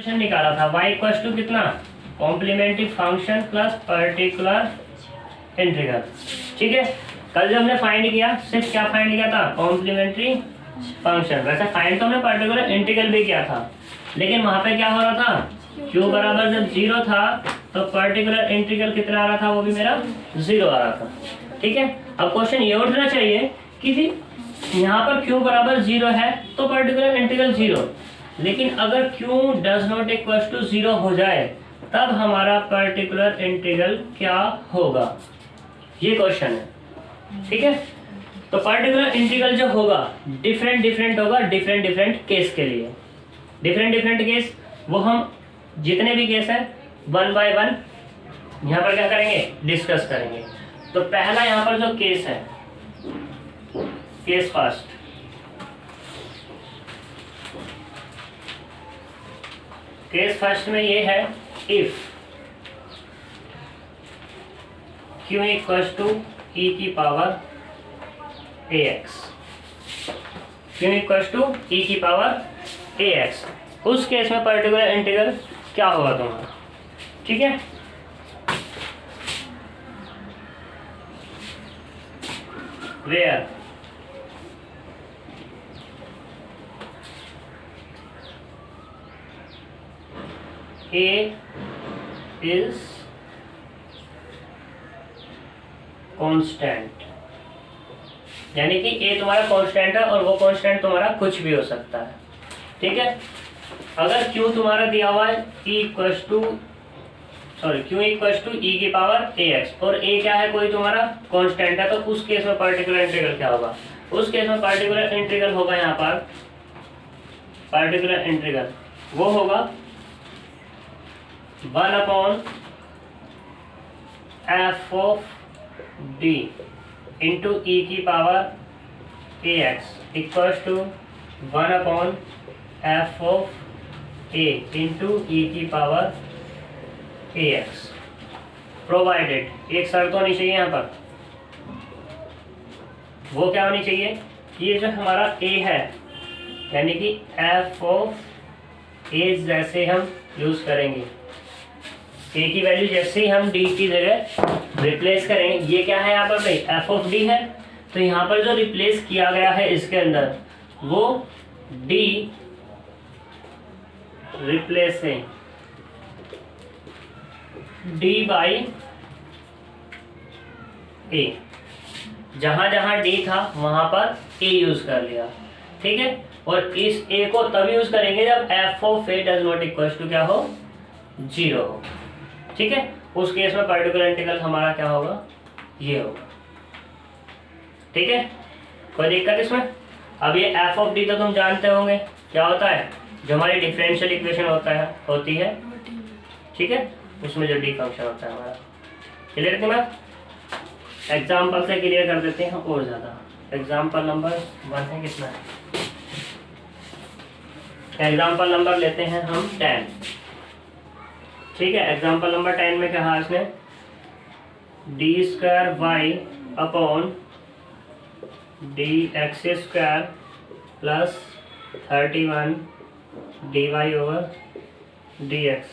Solution निकाला था y equals to कितना, complementary function plus particular integral. ठीक है, कल जब हमने फाइंड किया सिर्फ क्या फाइंड किया था, कॉम्प्लीमेंट्री फंक्शन। वैसे फाइंड तो हमने पर्टिकुलर इंटीग्रल भी किया था, लेकिन वहां पे क्या हो रहा था, q बराबर जब 0 था तो पर्टिकुलर इंटीग्रल कितना आ रहा था, वो भी मेरा 0 आ रहा था। ठीक है, अब क्वेश्चन ये उठना चाहिए कि यहाँ पर q बराबर 0 है तो पर्टिकुलर इंटीग्रल 0, लेकिन अगर q does not equal to 0 हो जाए तब हमारा पर्टिकुलर इंटीग्रल क्या होगा, ये क्वेश्चन है। ठीक है, तो पर्टिकुलर इंटीग्रल जो होगा डिफरेंट होगा डिफरेंट केस के लिए। डिफरेंट केस वो हम जितने भी केस हैं 1 बाय 1 यहाँ पर क्या करेंगे, डिस्कस करेंगे। तो पहला यहाँ पर जो केस है, केस फर्स्ट, केस फर्स्ट में ये है if q equals to e की power ax, q equals to e की पावर ax, उस केस में पर्टिकुलर इंटीग्रल क्या होगा तुम्हारा। ठीक है, वेयर a is कांस्टेंट, यानी कि a तुम्हारा कांस्टेंट है और वो कांस्टेंट तुम्हारा कुछ भी हो सकता है। ठीक है, अगर q तुम्हारा दिया हुआ है q इक्वल्स टू e की पावर ax और a क्या है, कोई तुम्हारा कांस्टेंट है, तो उस केस में पर्टिकुलर इंटीग्रल क्या होगा, उस केस में पर्टिकुलर इंटीग्रल होगा, यहाँ पर पर्टिकुलर इंटीग्रल वो होगा 1 upon F of D into E की power ax equals to 1 upon F of A into E की पावर ax, प्रोवाइडेड एक शर्त होनी चाहिए यहाँ पर, वो क्या होनी चाहिए, ये जो हमारा a है यानी कि एफ ऑफ ए जैसे हम यूज करेंगे, a की वैल्यू जैसे ही हम d की जगह रिप्लेस करेंगे, ये क्या है यहाँ पर भाई, एफ ऑफ डी है, तो यहाँ पर जो रिप्लेस किया गया है इसके अंदर वो d रिप्लेस है d बाई a, जहां जहां d था वहां पर a यूज कर लिया। ठीक है, और इस a को तब यूज करेंगे जब f of a does not equal to क्या हो, 0 हो। ठीक है, उस केस में पर्टिकुलर इंटीग्रल हमारा क्या होगा, ये होगा। ठीक है, कोई दिक्कत इसमें। अब ये एफ ऑफ डी तो तुम जानते होंगे क्या होता है, जो हमारी डिफरेंशियल इक्वेशन होती है। ठीक है, उसमें जो डी फंक्शन होता है हमारा, क्लियर है बात। एग्जाम्पल से क्लियर कर देते हैं और ज़्यादा। एग्जाम्पल नंबर 1 है, कितना है, एग्जाम्पल नंबर लेते हैं हम 10। ठीक है, एग्जाम्पल नंबर 10 में क्या है इसने, D square Y upon D X square plus 31 D Y over D X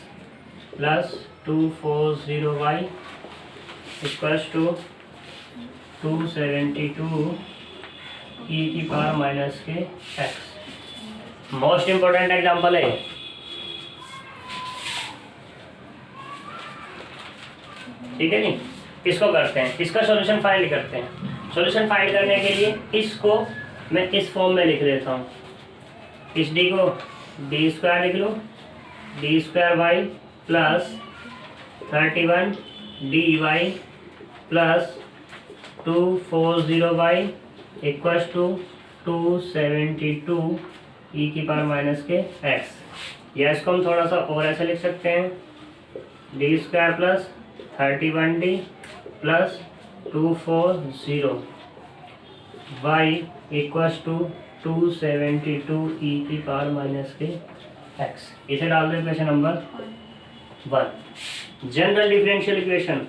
plus 240y equals to 272 e की पावर माइनस के x। मोस्ट इंपॉर्टेंट एग्जाम्पल है। ठीक है, नहीं इसको करते हैं, इसका सॉल्यूशन फाइंड करते हैं। सॉल्यूशन फाइंड करने के लिए इसको मैं इस फॉर्म में लिख देता हूँ, इस डी को डी स्क्वायर लिख लो, D square Y plus 31 D Y plus 240y equals to 272 e की पावर माइनस के x। या इसको हम थोड़ा सा और ऐसे लिख सकते हैं, D square plus 31d plus 240 y equals to 272 e की पावर माइनस के x। इसे डाल दो equation number 1। General differential equation,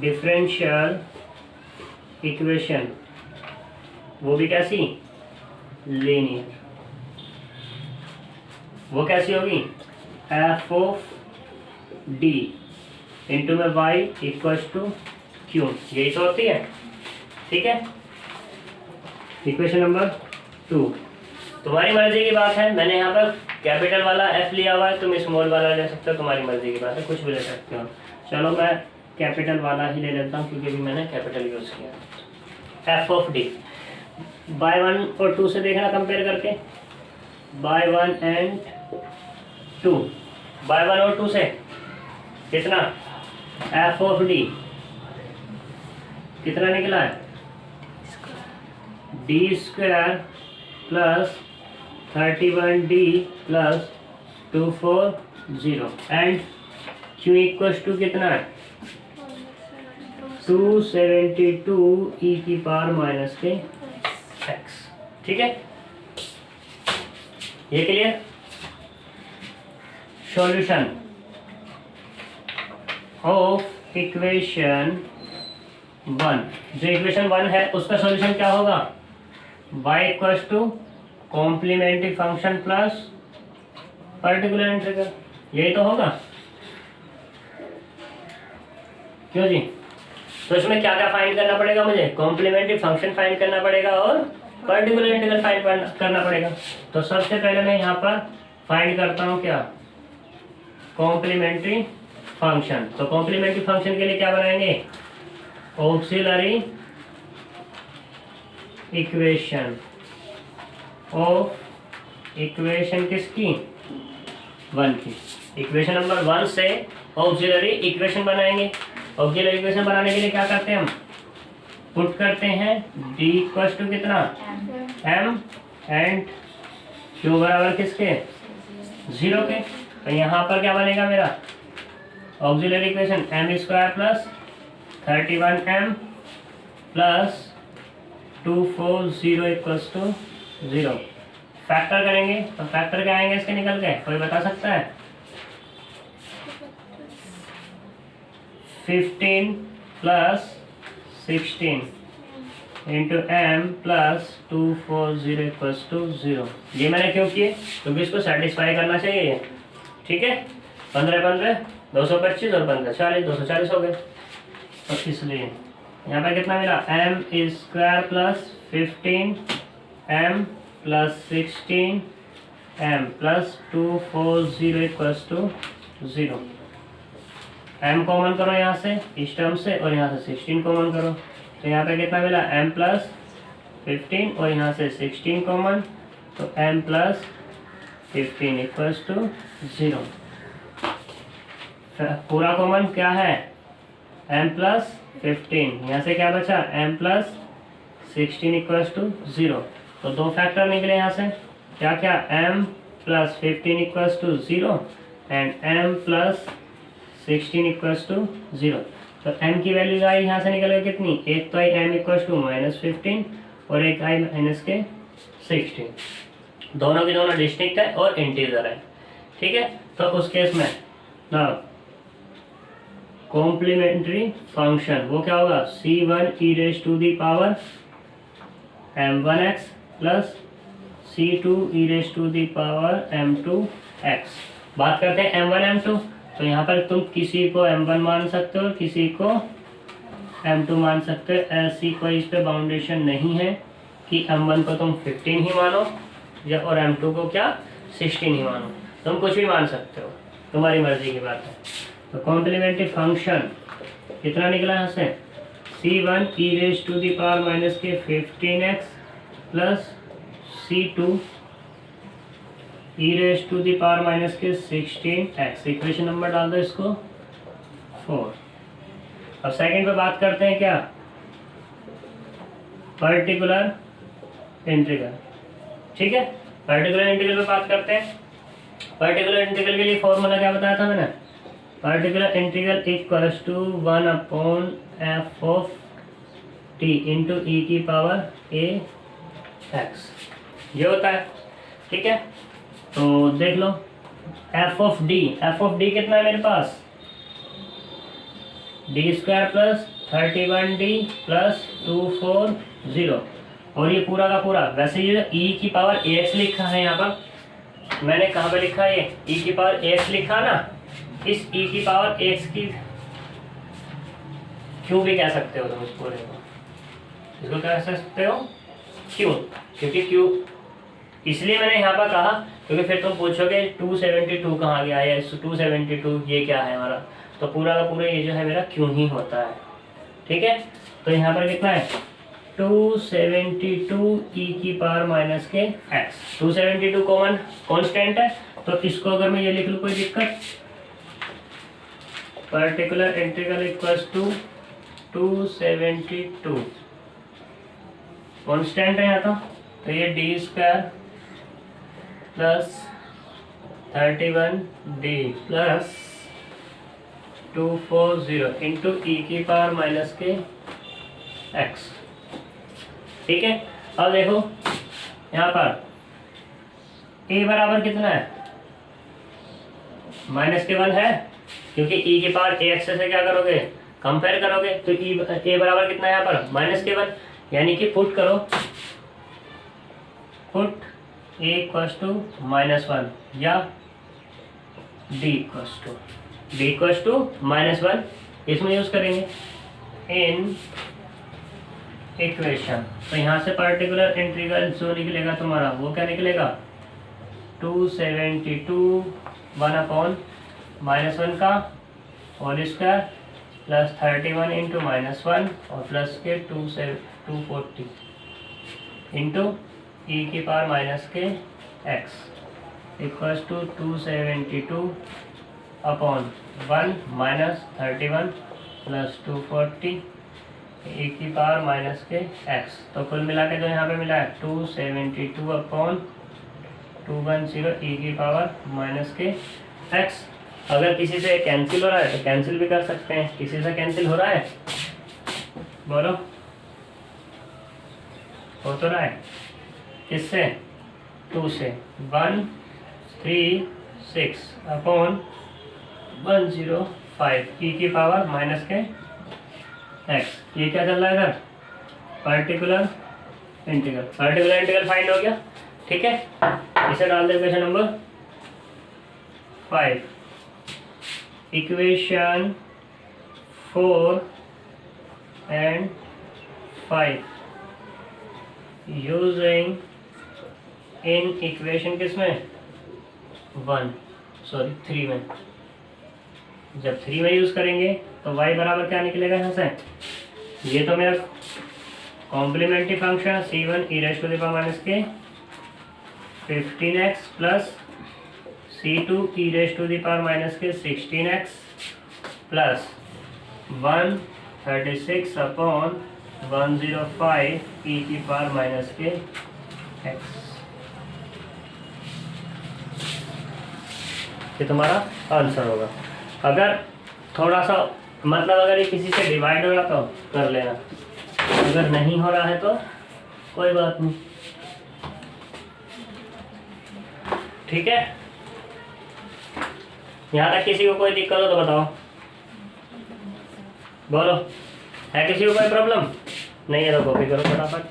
differential equation वो भी कैसी, लीनियर। वो कैसी होगी, एफ ऑफ डी इंटू में वाई इक्वल्स टू क्यू, यही तो होती है। ठीक है, इक्वेशन नंबर 2। तुम्हारी मर्जी की बात है, मैंने यहाँ पर कैपिटल वाला एफ लिया हुआ है, तुम स्मॉल वाला ले सकते हो, तुम्हारी मर्जी की बात है, कुछ भी ले सकते हो। चलो मैं कैपिटल वाला ही ले लेता हूँ क्योंकि भी मैंने कैपिटल यूज़ किया। एफ ऑफ डी बाय 1 और 2 से देखना कंपेयर करके, बाय 1 एंड 2, बाय 1 और 2 से कितना, एफ ऑफ डी कितना निकला है, D square plus 31d plus 240 and Q equals to कितना है, 272 e की पावर माइनस के x। ठीक है, ये क्लियर। सॉल्यूशन ऑफ इक्वेशन 1, जो इक्वेशन 1 है उसका सॉल्यूशन क्या होगा, y equals to complementary function plus particular integral, यही तो होगा, क्यों जी। तो इसमें क्या क्या फाइंड करना पड़ेगा मुझे, कॉम्प्लीमेंट्री फंक्शन फाइंड करना पड़ेगा और पर्टिकुलर इंटीग्रल फाइंड करना पड़ेगा। तो सबसे पहले मैं यहाँ पर फाइंड करता हूँ क्या, कॉम्प्लीमेंट्री फंक्शन। तो कॉम्प्लीमेंट्री फंक्शन के लिए क्या बनाएंगे, ऑक्सिलरी इक्वेशन ऑफ इक्वेशन किसकी, 1 की। इक्वेशन नंबर 1 से ऑक्सिलरी इक्वेशन बनाएंगे। ऑक्सिलरी इक्वेशन बनाने के लिए क्या करते हैं हम, पुट करते हैं d इक्वल्स टू कितना, m एंड q बराबर किसके, 0 के। तो यहाँ पर क्या बनेगा मेरा auxiliary equation, m square plus 31m plus 240 equals to 0। Factor करेंगे तो फैक्टर क्या आएंगे इसके निकल के, कोई बता सकता है, 15 plus 16 into M plus 240 equals to 0। ये मैंने क्यों किए, क्योंकि इसको सेटिस्फाई करना चाहिए ये। ठीक है, 15 15 225 और 15 40, 240 हो गए। तो इसलिए यहाँ पर कितना मिला, M square plus 15 M plus 16 M plus 240 equals to 0। M common करो यहाँ से इस टर्म से और यहाँ से 16 कॉमन करो, तो यहाँ पे कितना मिला, एम प्लस 15 और यहाँ से 16 कॉमन, तो एम प्लस 15 इक्वल्स टू 0। पूरा कॉमन क्या है, एम प्लस 15, यहाँ से क्या बचा, एम प्लस 16 इक्वल्स टू 0। तो दो फैक्टर निकले यहाँ से, क्या क्या, m plus 15 equals to 0 and m plus 16 equals to 0। तो m की वैल्यू आई यहाँ से निकल गई कितनी, एक तो आई m इक्वल्स टू -15 और एक आई माइनस के 16। दोनों की दोनों डिस्टिंक्ट है और इंटीजर है। ठीक है, तो उस केस में ना कॉम्प्लीमेंट्री फंक्शन वो क्या होगा, c1 e raise to the power m1x plus c2 e raise to the power m2x। बात करते हैं m1 m2, तो यहाँ पर तुम किसी को m1 मान सकते हो और किसी को m2 मान सकते हो। ऐसी कोई इस पे बाउंडेशन नहीं है कि m1 को तुम 15 ही मानो या और m2 को क्या 16 ही मानो, तुम कुछ भी मान सकते हो, तुम्हारी मर्जी की बात है। तो कॉम्प्लीमेंट्री फंक्शन कितना निकला यहाँ से, c1 e raise to the power minus के 15x plus c2 e raise to the power minus के 16x। इक्वेशन नंबर डाल दो इसको 4। अब सेकंड पे बात करते हैं क्या, पर्टिकुलर इंटीग्रल। ठीक है, पर्टिकुलर इंटीग्रल पे बात करते हैं। पर्टिकुलर इंटीग्रल के लिए फॉर्मूला क्या बताया था मैंने, particular integral equals to 1 upon F of T into E की पावर ए एक्स, ये होता है। ठीक है, तो देख लो एफ ऑफ डी कितना है मेरे पास, D square plus 31d plus 240 और ये पूरा का पूरा, वैसे ये ई की पावर ए एक्स लिखा है यहाँ पर, मैंने कहाँ पे लिखा है, ये e की पावर x लिखा ना, इस e की पावर x की क्यों भी कह सकते हो तुम इस पूरे को, इसको कह सकते हो क्यों, क्योंकि क्यों इसलिए मैंने यहाँ पर कहा क्योंकि फिर तुम पूछोगे 272 कहाँ गया है, 272 ये क्या है हमारा, तो पूरा का पूरा ये जो है मेरा क्यों ही होता है। ठीक है, तो यहाँ पर कितना है 272 e की पावर माइनस के x, 272 कॉमन कॉन्स्टेंट है, तो इसको अगर मैं ये लिख लूँ कोई दिक्कत, particular integral equals to 272 constant है यहाँ तो ये D square plus 31d plus 240 into E की पावर माइनस के x। ठीक है, अब देखो यहाँ पर a बराबर कितना है, माइनस के 1 है, क्योंकि e की पावर ax से क्या करोगे कंपेयर करोगे, तो a बराबर कितना है यहाँ पर माइनस के 1, यानी कि पुट करो, पुट a इक्वल्स टू -1 या d इक्वल्स टू -1, इसमें यूज करेंगे इन इक्वेशन। तो यहाँ से पर्टिकुलर इंटीग्रल जो निकलेगा तुम्हारा वो क्या निकलेगा 272 1/-1 का होल स्क्वायर प्लस 31 इंटू -1 और प्लस के 240 इंटू ई की पावर माइनस के x equals to 272/1 minus 31 plus 240 E की पावर माइनस के x। तो कुल मिला के जो यहाँ पे मिला है 272/210 ई की पावर माइनस के x। अगर किसी से कैंसिल हो रहा है तो कैंसिल भी कर सकते हैं, किसी से कैंसिल हो रहा है बोलो, हो तो रहा है, किससे 2 से 136/105 ई की पावर माइनस के x। ये क्या चल रहा है इधर पर्टिकुलर इंटीग्रल फाइंड हो गया। ठीक है, इसे डाल दे question number 5, equation 4 and 5 using in equation किसमें 3 में। जब 3 में यूज करेंगे तो y बराबर क्या निकलेगा यहाँ से, ये तो मेरा कॉम्प्लीमेंट्री फंक्शन c1 e⁻⁻के 15x प्लस c2 e⁻⁻के 16x प्लस 136/105 e की पावर माइनस के x। ये तुम्हारा आंसर होगा। अगर थोड़ा सा मतलब अगर ये किसी से डिवाइड हो रहा तो कर लेना, अगर नहीं हो रहा है तो कोई बात नहीं। ठीक है, यहाँ तक किसी को कोई दिक्कत हो तो बताओ, बोलो है किसी को कोई प्रॉब्लम नहीं है तो कॉपी करो फटाफट।